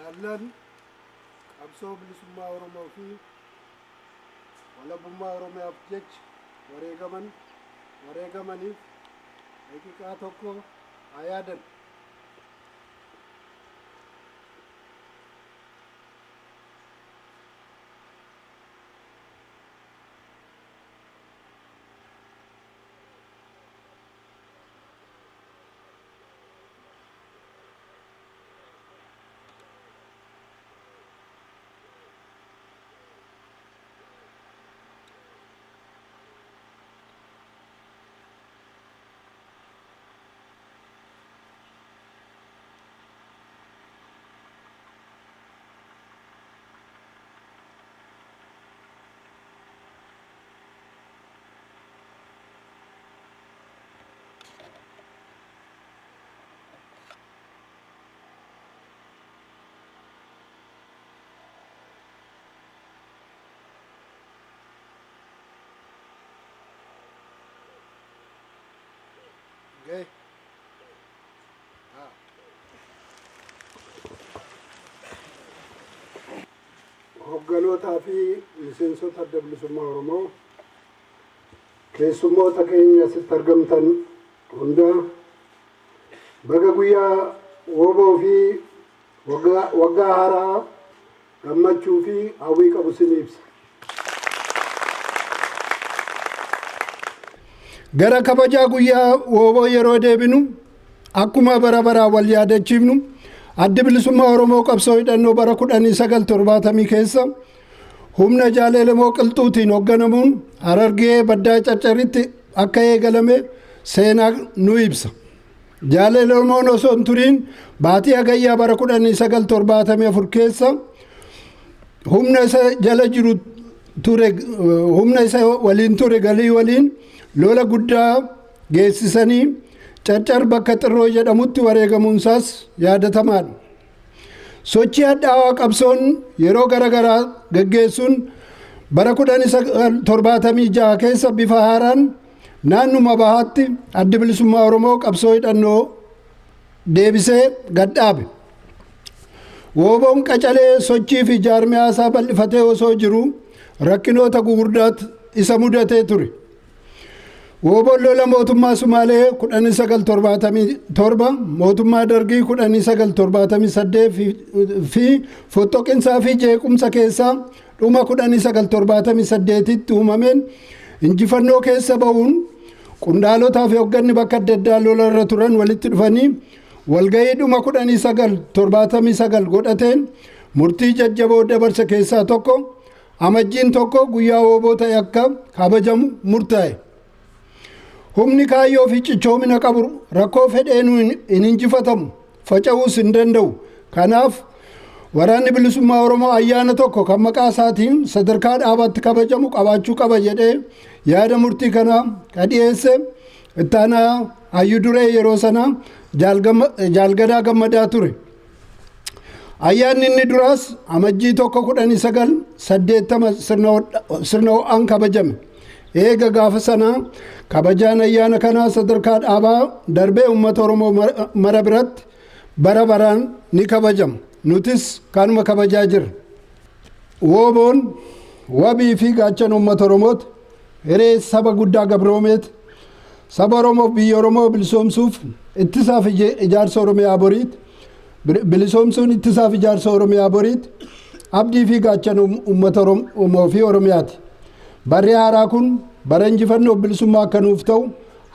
jaallan qabsoo bilisummaa Oromoo fi walabummaa Oromiyaaf jecha wareegamaniif daqiiqaa tokko haa yaadan. Okay. Hogganootaa fi miseensota adda bilisummaa Oromoo keessummoota keenya asitti argamtan hunda baga guyyaa wooboo fi waggaa haaraa gammachuu fi hawwii qabu isin ibsa. Gara kabajaa guyyaa wooboo yeroo deebinu akkuma bara baraan wal yaadachiifnu addi bilisummaa Oromoo qabsoo hidhannoo bara 1970 keessa humna Jaaleelemoo Qilxuutiin hoogganamuun Harargee Baddaa Caccaritti akka eegalame seenaa nu ibsa. Jaaleelemoon osoo hin turiin baatii hagayyaa bara 1974 keessa humna isa jala jiru ture humna isa waliin ture galii waliin lola guddaa geessisanii Caccar bakka Xirroo jedhamutti wareegamuunsaas yaadatamaadha. Sochii addaawaa qabsoon yeroo garaagaraa gaggeessuun bara 1976 keessa bifa haaraan naannuma bahaatti addi bilisummaa Oromoo qabsoo hidhannoo deebisee gadhaabe. Wooboon qacalee sochii fi jaarmiyaa isaa bal'ifatee osoo jiru rakkinoota gugurdaatti isa mudatee ture. Wooboon lola mootummaa Sumaalee 1977 mootummaa Dargii 1978 fi fottoqinsaa fi jeequmsa keessaa dhuma 1978tti uumameen injifannoo keessa ba'uun qundaalotaa fi hoogganni bakka adda addaa lola irra turan walitti dhufanii walgahii dhuma 1979 godhateen murtii jajjaboo dabarse keessaa tokko amajjiin tokko guyyaa wooboo ta'e akka kabajamu murtaa'e. Humni kaayyoo fi cichoomina qabu rakkoo fedheenuu hin injifatamu faca'uus hin danda'u. Kanaaf waraanni bilisummaa Oromoo ayyaana tokko kan maqaa isaatiin sadarkaa dhaabaatti kabajamu qabaachuu qaba jedhee yaada murtii kanaa dhiyeesse itti aanaa hayyuu duree yeroo sanaa Jaalgadaa Gammadaa ture. Ayyaanni inni duraas amajjii tokko 1980 sirna ho'aan kabajame. Eega gaafa sanaa kabajaan ayyaana kanaa sadarkaa dhaabaa darbee uummata Oromoo mara biratti bara baraan ni kabajama. Nutis kanuma kabajaa jirra. Wooboon wabii fi gaachana uummata Oromooti. Hiree saba guddaa gabroomeeti. Saba Oromoof biyya Oromoo bilisoomsuuf ittisaaf ijaarsa Oromiyaa boriiti. Bilisoomsuun ittisaaf ijaarsa Oromiyaa boriiti. Abdii fi gaachana uummata Oromoo fi Oromiyaati. Barri haaraa kun bara injifannoo bilisummaa akka nuuf ta'u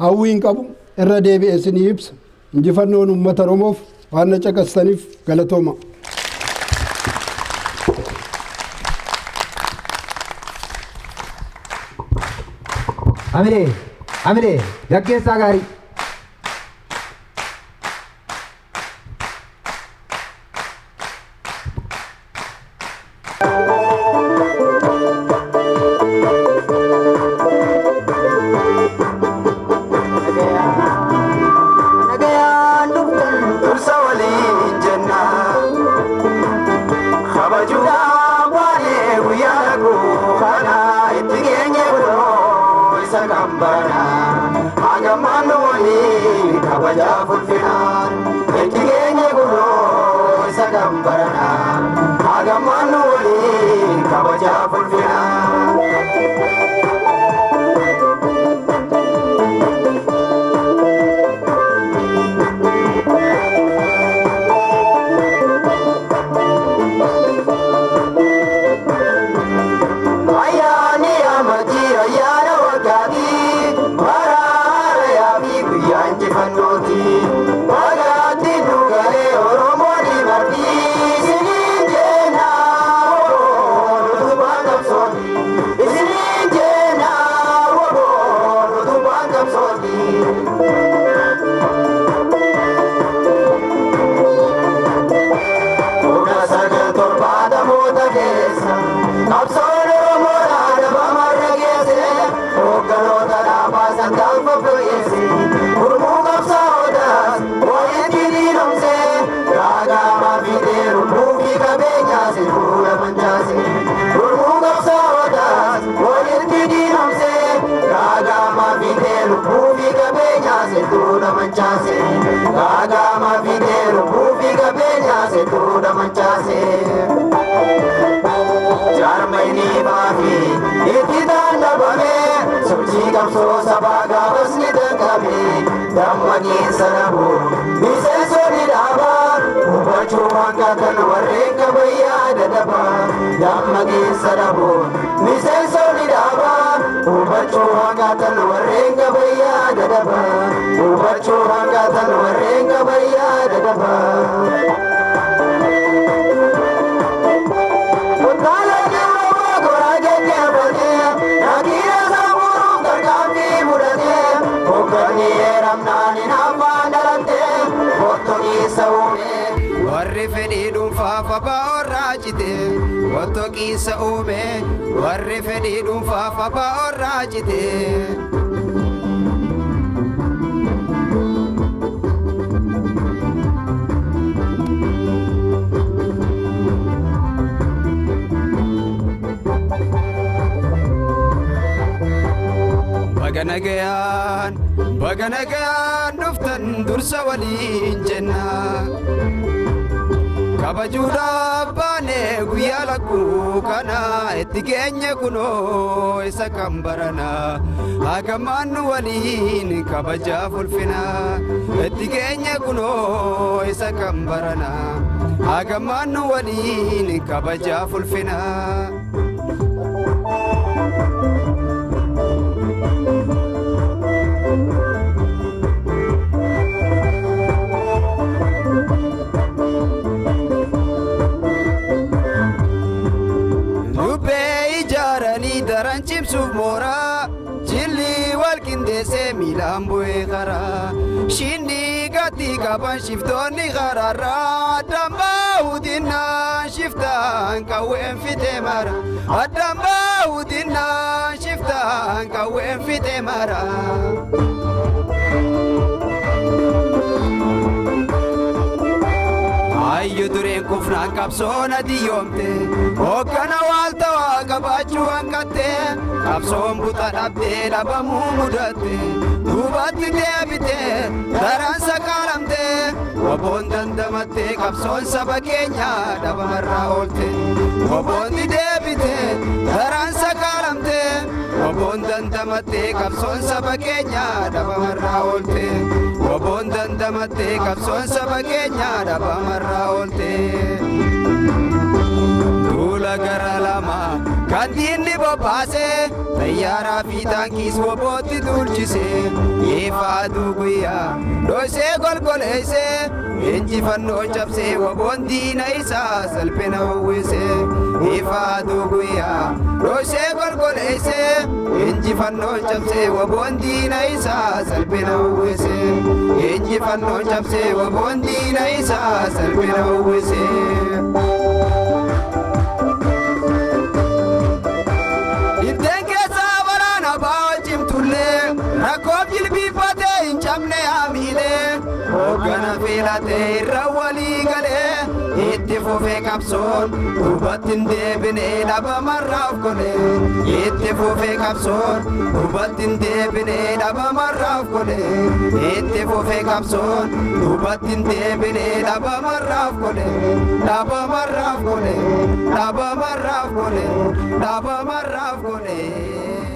hawwiin qabu irra deebi'ee isinii ibsa. Injifannoon uummata Oromoof waan na caqastaniif galatooma. Amine, gaggeessaa gaarii. Kabajaa fulfinaan itti geenye gurroo isa gambaranaa. agama fidelu bufi gabenya se tuda manchase jarmaini bafi itidan labame subji gamso sabaga basni dangame dammagi sanabu bise soni daba ubachu angatan warrenga baya dadaba dammagi sanabu bise soni daba ubachu angatan warrenga baya dadaba ubachu angatan warrenga baya dadaba warri fedhii dhuunfaaf abbaa orraa cite otoo qiisa uume warri fedhii dhuunfaaf abbaa orraa cite. Baganagayaan dhuftan dursa waliin jenna kabajuudhaaf baane guyyaa lakkuu kana itti geenye kunoo isa kan barana hagamaan nu waliin kabajaaf ulfina itti geenye kunoo isa kan barana hagamaan nu waliin kabajaaf ulfina. Chimsuuf mooraa jilli wal qindeessee miilaan bu'ee karaa shinni gati qaban shiftoonni karaarraa addaan bahuudinnaan shiftaan qawween fixee mara addaan bahuudinnaan shiftaan qawween fixee mara. Ayyu dureen kufnaan qabsoon adiyoomte hoggana waalta waa qabaachuu hanqatte qabsoon buxa dhabdee dhabamuu mudatte duubatti deebite daraan sakaalamte woboon dandamatte qabsoon saba keenya dhabamarraa oolte woboonni deebite daraan sakaalamte woboon dandamatte qabsoon saba keenya dhabamarraa oolte woboon dandamatte qabsoon saba keenya dhabamarraa oolte. Duula gara lama kan diinni bobbaase xayyaaraa fi taankiis wobootti duulchise ifa aduu guyyaa dhoosee golgoleesse injifannoo cabsee woboon diina isaa salphina uwwise ifa aduu guyyaa dhoosee golgoleesse injifannoo cabsee woboon diina isaa salphina uwwise injifannoo cabsee woboon diina isaa salphina uwwise. Rakkoof jilbiiffatee hin cabne haamiilee hoggana filatee irra walii galee itti fufee qabsoon duubatti hin deebine dhabamarraaf golee itti fufee qabsoon duubatti hin deebine dhabamarraaf golee itti fufee qabsoon duubatti hin deebine dhabamarraaf golee dhabamarraaf golee dhabamarraaf golee dhabamarraaf golee.